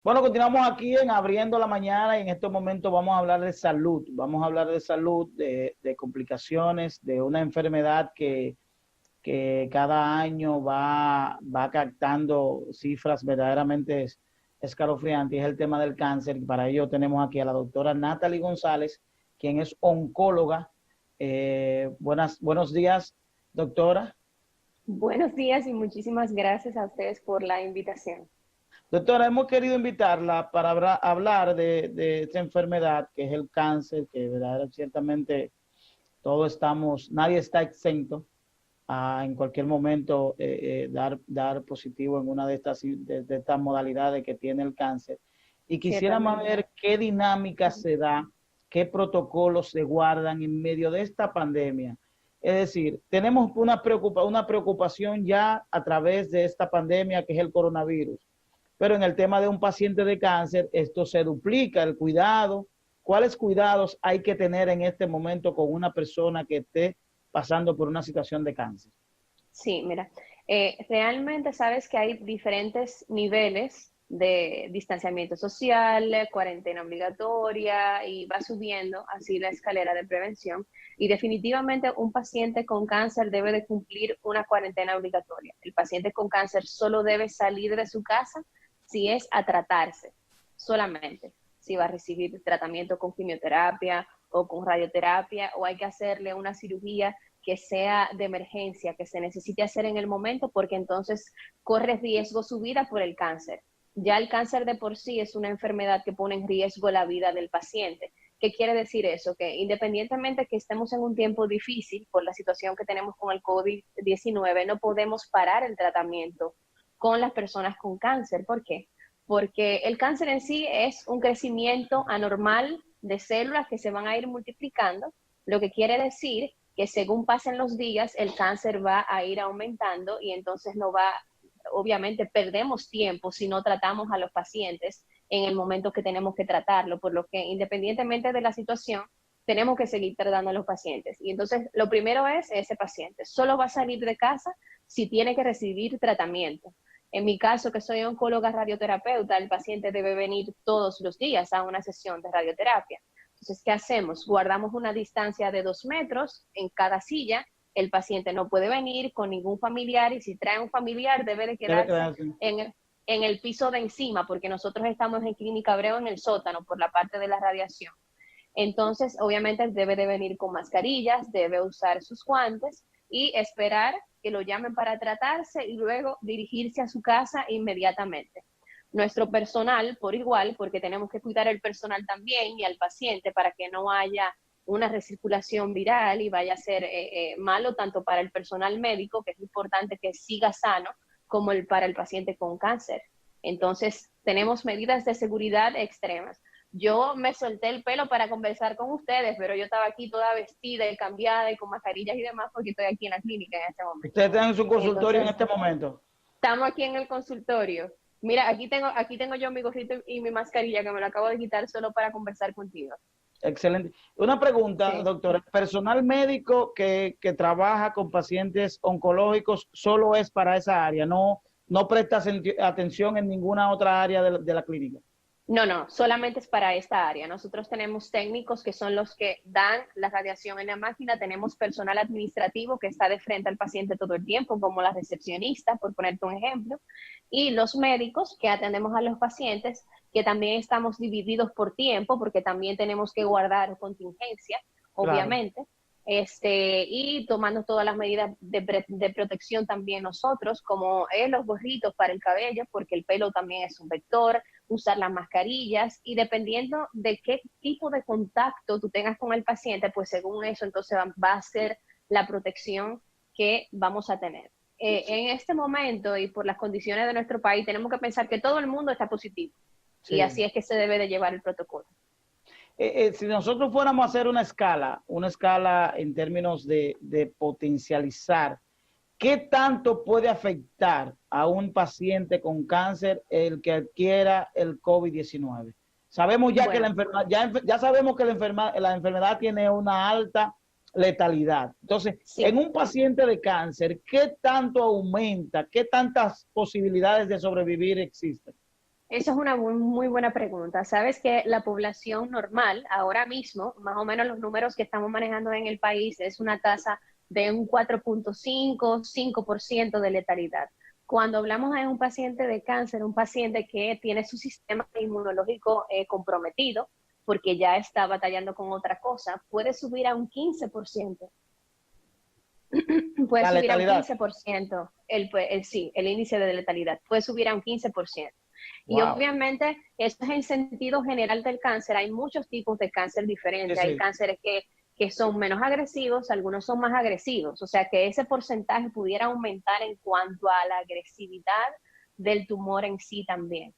Bueno, continuamos aquí en Abriendo la Mañana y en estos momentos vamos a hablar de salud. Vamos a hablar de salud, de complicaciones, de una enfermedad que cada año va captando cifras verdaderamente escalofriantes, y es el tema del cáncer. Y para ello tenemos aquí a la doctora Natalie González, quien es oncóloga. Buenos días, doctora. Buenos días y muchísimas gracias a ustedes por la invitación. Doctora, hemos querido invitarla para hablar de esta enfermedad que es el cáncer, que verdaderamente ciertamente nadie está exento a en cualquier momento dar positivo en una de estas modalidades que tiene el cáncer. Y quisiéramos Ciertamente. ver qué dinámica se da, qué protocolos se guardan en medio de esta pandemia. Es decir, tenemos una preocupación ya a través de esta pandemia que es el coronavirus, pero en el tema de un paciente de cáncer, esto se duplica, el cuidado. ¿Cuáles cuidados hay que tener en este momento con una persona que esté pasando por una situación de cáncer? Sí, mira, realmente sabes que hay diferentes niveles de distanciamiento social, cuarentena obligatoria y va subiendo así la escalera de prevención. Y definitivamente un paciente con cáncer debe de cumplir una cuarentena obligatoria. El paciente con cáncer solo debe salir de su casa si es a tratarse, solamente. Si va a recibir tratamiento con quimioterapia o con radioterapia o hay que hacerle una cirugía que sea de emergencia, que se necesite hacer en el momento, porque entonces corre riesgo su vida por el cáncer. Ya el cáncer de por sí es una enfermedad que pone en riesgo la vida del paciente. ¿Qué quiere decir eso? Que independientemente que estemos en un tiempo difícil por la situación que tenemos con el COVID-19, no podemos parar el tratamiento con las personas con cáncer. ¿Por qué? Porque el cáncer en sí es un crecimiento anormal de células que se van a ir multiplicando, lo que quiere decir que según pasen los días, el cáncer va a ir aumentando y entonces no va, obviamente perdemos tiempo si no tratamos a los pacientes en el momento que tenemos que tratarlo, por lo que independientemente de la situación, tenemos que seguir tratando a los pacientes. Y entonces lo primero es ese paciente, solo va a salir de casa si tiene que recibir tratamiento. En mi caso, que soy oncóloga radioterapeuta, el paciente debe venir todos los días a una sesión de radioterapia. Entonces, ¿qué hacemos? Guardamos una distancia de 2 metros en cada silla. El paciente no puede venir con ningún familiar y si trae un familiar debe de Debe quedarse quedarse. en el piso de encima porque nosotros estamos en Clínica Abreu en el sótano por la parte de la radiación. Entonces, obviamente debe de venir con mascarillas, debe usar sus guantes y esperar que lo llamen para tratarse y luego dirigirse a su casa inmediatamente. Nuestro personal, por igual, porque tenemos que cuidar el personal también y al paciente para que no haya una recirculación viral y vaya a ser malo tanto para el personal médico, que es importante que siga sano, como para el paciente con cáncer. Entonces, tenemos medidas de seguridad extremas. Yo me solté el pelo para conversar con ustedes, pero yo estaba aquí toda vestida y cambiada y con mascarillas y demás porque estoy aquí en la clínica en este momento. Ustedes están en su consultorio en Entonces, este momento. estamos aquí en el consultorio. Mira, aquí tengo yo mi gorrito y mi mascarilla que me lo acabo de quitar solo para conversar contigo. Excelente. Una pregunta, Sí. doctora. ¿El personal médico que trabaja con pacientes oncológicos solo es para esa área? No presta atención en ninguna otra área de la clínica. No, no, solamente es para esta área. Nosotros tenemos técnicos que son los que dan la radiación en la máquina, tenemos personal administrativo que está de frente al paciente todo el tiempo, como la recepcionista, por ponerte un ejemplo, y los médicos que atendemos a los pacientes, que también estamos divididos por tiempo, porque también tenemos que guardar contingencia, Claro. obviamente, y tomando todas las medidas de protección también nosotros, como los gorritos para el cabello, porque el pelo también es un vector, usar las mascarillas y dependiendo de qué tipo de contacto tú tengas con el paciente, pues según eso entonces va a ser la protección que vamos a tener. En este momento y por las condiciones de nuestro país tenemos que pensar que todo el mundo está positivo y Sí. así es que se debe de llevar el protocolo. Si nosotros fuéramos a hacer una escala en términos de potencializar, ¿qué tanto puede afectar a un paciente con cáncer el que adquiera el COVID-19? Sabemos ya que Bueno, ya sabemos que la enfermedad tiene una alta letalidad. Entonces, en sí. un paciente de cáncer, ¿qué tanto aumenta? ¿Qué tantas posibilidades de sobrevivir existen? Eso es una muy buena pregunta. Sabes que la población normal, ahora mismo, más o menos los números que estamos manejando en el país, es una tasa de un 4,5% de letalidad. Cuando hablamos de un paciente de cáncer, un paciente que tiene su sistema inmunológico comprometido, porque ya está batallando con otra cosa, puede subir a un 15%. Puede La subir a un letalidad. 15% sí, el índice de letalidad, puede subir a un 15%. Y Wow. obviamente, eso es en sentido general del cáncer. Hay muchos tipos de cáncer Sí, diferentes. Hay sí. cánceres que son menos agresivos, algunos son más agresivos. O sea, que ese porcentaje pudiera aumentar en cuanto a la agresividad del tumor en sí también.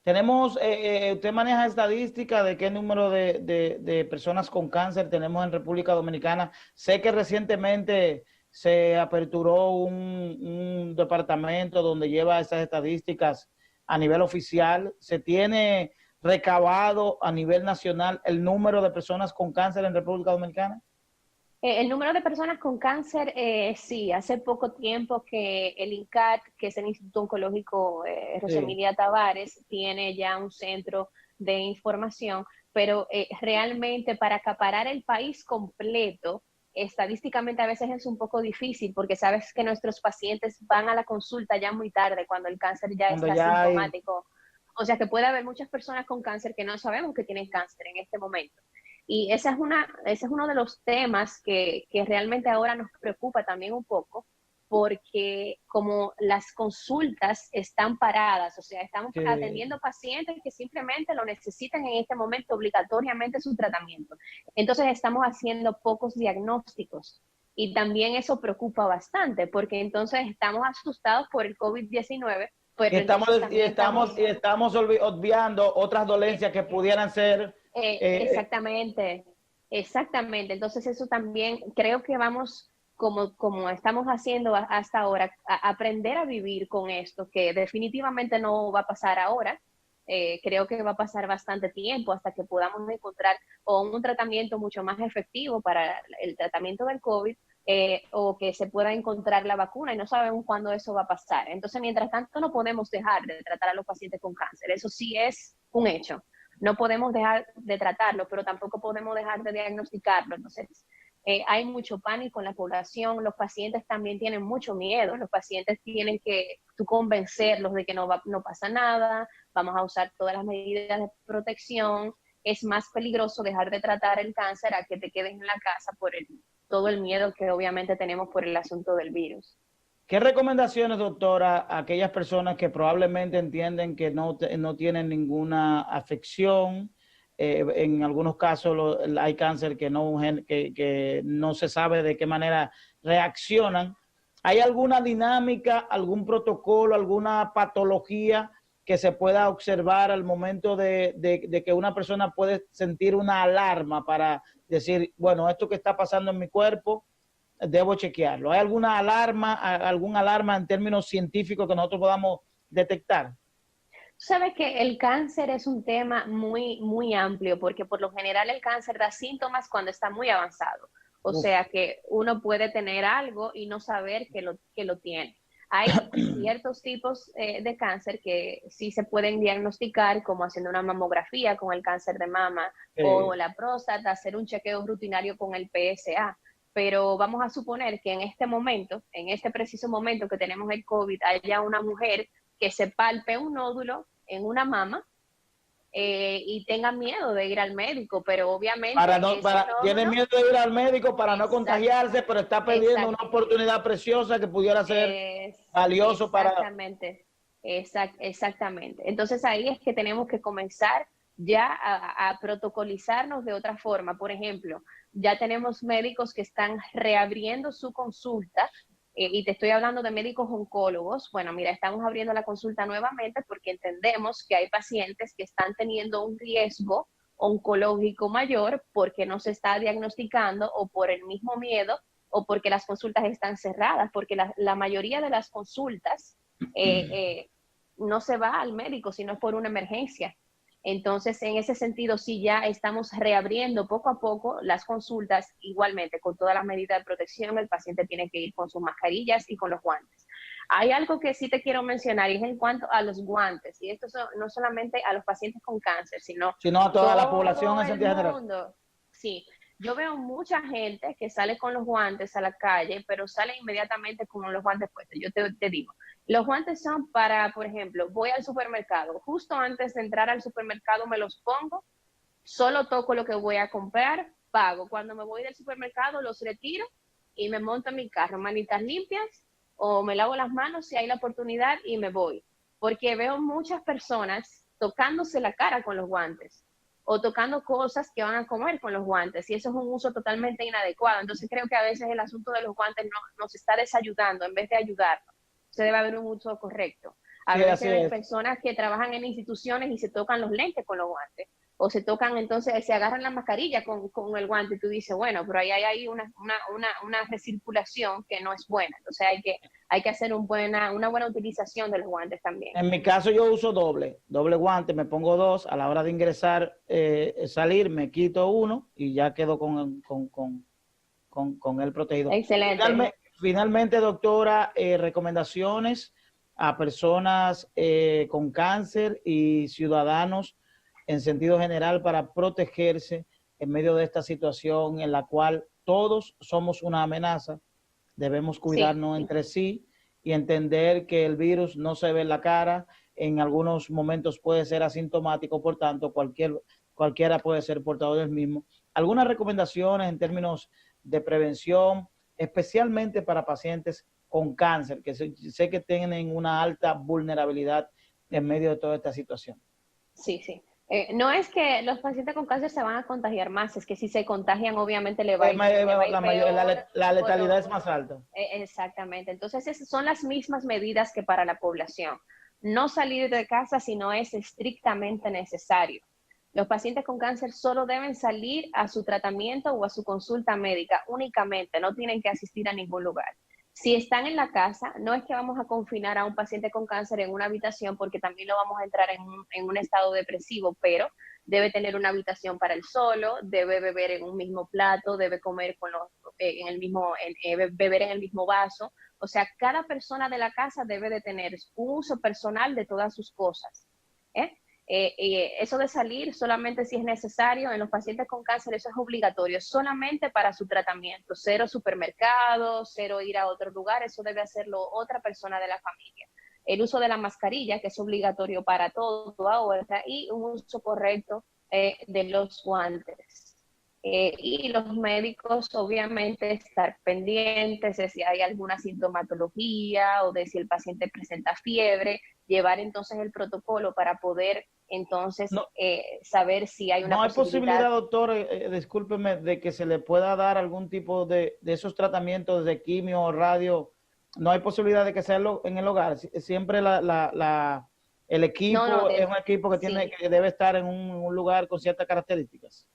Tenemos, usted maneja estadística de qué número de personas con cáncer tenemos en República Dominicana. Sé que recientemente se aperturó un departamento donde lleva esas estadísticas a nivel oficial. ¿Se tiene recabado a nivel nacional el número de personas con cáncer en República Dominicana? El número de personas con cáncer, sí, hace poco tiempo que el INCAT, que es el Instituto Oncológico Sí. Rosemilia Tavares, tiene ya un centro de información, pero realmente para acaparar el país completo, estadísticamente a veces es un poco difícil porque sabes que nuestros pacientes van a la consulta ya muy tarde, cuando el cáncer ya Cuando está ya hay, sintomático. O sea que puede haber muchas personas con cáncer que no sabemos que tienen cáncer en este momento. Y ese es uno de los temas que realmente ahora nos preocupa también un poco, porque como las consultas están paradas, o sea, estamos sí. atendiendo pacientes que simplemente lo necesitan en este momento obligatoriamente su tratamiento. Entonces estamos haciendo pocos diagnósticos y también eso preocupa bastante, porque entonces estamos asustados por el COVID-19, pero entonces Y también estamos, estamos... y estamos obviando otras dolencias que pudieran ser eh, Exactamente, exactamente. Entonces eso también creo que vamos, como estamos haciendo hasta ahora, a aprender a vivir con esto, que definitivamente no va a pasar ahora. Creo que va a pasar bastante tiempo hasta que podamos encontrar o un tratamiento mucho más efectivo para el tratamiento del COVID, o que se pueda encontrar la vacuna y no sabemos cuándo eso va a pasar. Entonces, mientras tanto, no podemos dejar de tratar a los pacientes con cáncer. Eso sí es un hecho. No podemos dejar de tratarlo, pero tampoco podemos dejar de diagnosticarlo. Entonces, hay mucho pánico en la población, los pacientes también tienen mucho miedo, los pacientes tienen que tú convencerlos de que no pasa nada, vamos a usar todas las medidas de protección. Es más peligroso dejar de tratar el cáncer a que te quedes en la casa por todo el miedo que obviamente tenemos por el asunto del virus. ¿qué recomendaciones, doctora, a aquellas personas que probablemente entienden que no tienen ninguna afección? En algunos casos hay cáncer que no se sabe de qué manera reaccionan. ¿Hay alguna dinámica, algún protocolo, alguna patología que se pueda observar al momento de que una persona puede sentir una alarma para decir, bueno, esto que está pasando en mi cuerpo debo chequearlo? ¿Hay algún alarma en términos científicos que nosotros podamos detectar? Sabes que el cáncer es un tema muy amplio porque por lo general el cáncer da síntomas cuando está muy avanzado. O Uf. sea que uno puede tener algo y no saber que lo tiene. Hay ciertos tipos de cáncer que sí se pueden diagnosticar, como haciendo una mamografía con el cáncer de mama o la próstata, hacer un chequeo rutinario con el PSA. Pero vamos a suponer que en este momento, en este preciso momento que tenemos el COVID, haya una mujer que se palpe un nódulo en una mama y tenga miedo de ir al médico, pero obviamente ese Tiene nódulo, miedo de ir al médico para no exact, contagiarse, pero está perdiendo una exact, oportunidad preciosa que pudiera ser valioso para... exactamente, exactamente. Entonces ahí es que tenemos que comenzar ya a protocolizarnos de otra forma. Por ejemplo, ya tenemos médicos que están reabriendo su consulta, y te estoy hablando de médicos oncólogos. Bueno, mira, estamos abriendo la consulta nuevamente porque entendemos que hay pacientes que están teniendo un riesgo oncológico mayor porque no se está diagnosticando o por el mismo miedo o porque las consultas están cerradas, porque la mayoría de las consultas eh, eh, no se va al médico, sino por una emergencia. Entonces, en ese sentido, sí ya estamos reabriendo poco a poco las consultas, igualmente con todas las medidas de protección, el paciente tiene que ir con sus mascarillas y con los guantes. Hay algo que sí te quiero mencionar y es en cuanto a los guantes, y esto no solamente a los pacientes con cáncer, sino Sino a toda la población todo en el sentido general. mundo. Sí, yo veo mucha gente que sale con los guantes a la calle, pero sale inmediatamente con los guantes puestos. Yo te digo, los guantes son para, por ejemplo, voy al supermercado, justo antes de entrar al supermercado me los pongo, solo toco lo que voy a comprar, pago. Cuando me voy del supermercado los retiro y me monto en mi carro, manitas limpias, o me lavo las manos si hay la oportunidad y me voy. Porque veo muchas personas tocándose la cara con los guantes o tocando cosas que van a comer con los guantes, y eso es un uso totalmente inadecuado. Entonces creo que a veces el asunto de los guantes nos está desayudando en vez de ayudarnos. Se debe haber un uso correcto. A Sí, veces así hay es. personas que trabajan en instituciones y se tocan los lentes con los guantes, o se tocan, entonces se agarran la mascarilla con el guante, y tú dices, bueno, pero ahí hay una recirculación que no es buena. Entonces hay que hacer una buena utilización de los guantes también. En mi caso yo uso doble guante, me pongo dos, a la hora de ingresar, salir, me quito uno y ya quedo con el protegido. Excelente. Finalmente, doctora, recomendaciones a personas con cáncer y ciudadanos en sentido general para protegerse en medio de esta situación en la cual todos somos una amenaza. Debemos cuidarnos Sí. entre sí y entender que el virus no se ve en la cara, en algunos momentos puede ser asintomático, por tanto cualquiera puede ser portador del mismo. Algunas recomendaciones en términos de prevención, especialmente para pacientes con cáncer, que sé que tienen una alta vulnerabilidad en medio de toda esta situación. Sí, sí. No es que los pacientes con cáncer se van a contagiar más, es que si se contagian obviamente le va a ir peor. La letalidad es más alta. Exactamente. Entonces esas son las mismas medidas que para la población. No salir de casa si no es estrictamente necesario. Los pacientes con cáncer solo deben salir a su tratamiento o a su consulta médica únicamente, no tienen que asistir a ningún lugar. Si están en la casa, no es que vamos a confinar a un paciente con cáncer en una habitación, porque también lo vamos a entrar en un estado depresivo, pero debe tener una habitación para él solo, debe beber en un mismo plato, debe comer beber en el mismo vaso. O sea, cada persona de la casa debe de tener un uso personal de todas sus cosas. Eso de salir solamente si es necesario, en los pacientes con cáncer eso es obligatorio, solamente para su tratamiento, cero supermercados, cero ir a otro lugar, eso debe hacerlo otra persona de la familia. El uso de la mascarilla, que es obligatorio para todo ahora, y un uso correcto de los guantes. Y los médicos, obviamente, estar pendientes de si hay alguna sintomatología o de si el paciente presenta fiebre, llevar entonces el protocolo para poder entonces No, saber si hay una no hay posibilidad, posibilidad. doctor, discúlpeme, de que se le pueda dar algún tipo de esos tratamientos de quimio o radio. No hay posibilidad de que sea en el hogar. Siempre el No, equipo es un equipo sí. que debe estar en un lugar con ciertas características.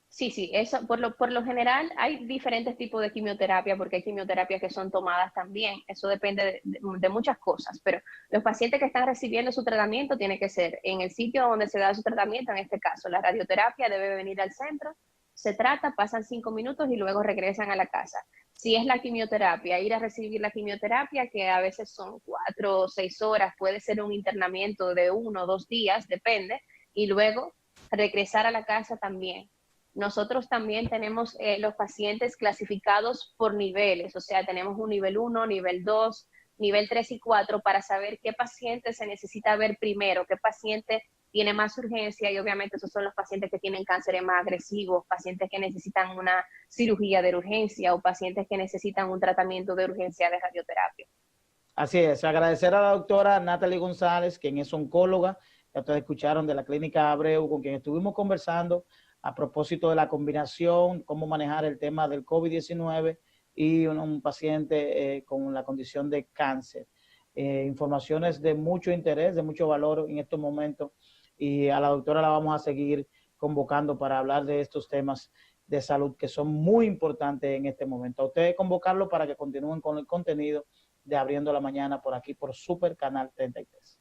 Sí, sí, eso por lo general hay diferentes tipos de quimioterapia, porque hay quimioterapias que son tomadas también, eso depende de muchas cosas, pero los pacientes que están recibiendo su tratamiento tiene que ser en el sitio donde se da su tratamiento, en este caso la radioterapia debe venir al centro, se trata, pasan 5 minutos y luego regresan a la casa. Si es la quimioterapia, ir a recibir la quimioterapia, que a veces son 4 o 6 horas, puede ser un internamiento de 1 o 2 días, depende, y luego regresar a la casa también. Nosotros también tenemos los pacientes clasificados por niveles, o sea, tenemos un nivel 1, nivel 2, nivel 3 y 4 para saber qué paciente se necesita ver primero, qué paciente tiene más urgencia, y obviamente esos son los pacientes que tienen cánceres más agresivos, pacientes que necesitan una cirugía de urgencia o pacientes que necesitan un tratamiento de urgencia de radioterapia. Así es, agradecer a la doctora Natalie González, quien es oncóloga, ya ustedes escucharon, de la Clínica Abreu, con quien estuvimos conversando a propósito de la combinación, cómo manejar el tema del COVID-19 y un paciente con la condición de cáncer. Informaciones de mucho interés, de mucho valor en estos momentos, y a la doctora la vamos a seguir convocando para hablar de estos temas de salud que son muy importantes en este momento. A ustedes convocarlo para que continúen con el contenido de Abriendo la Mañana por aquí, por Super Canal 33.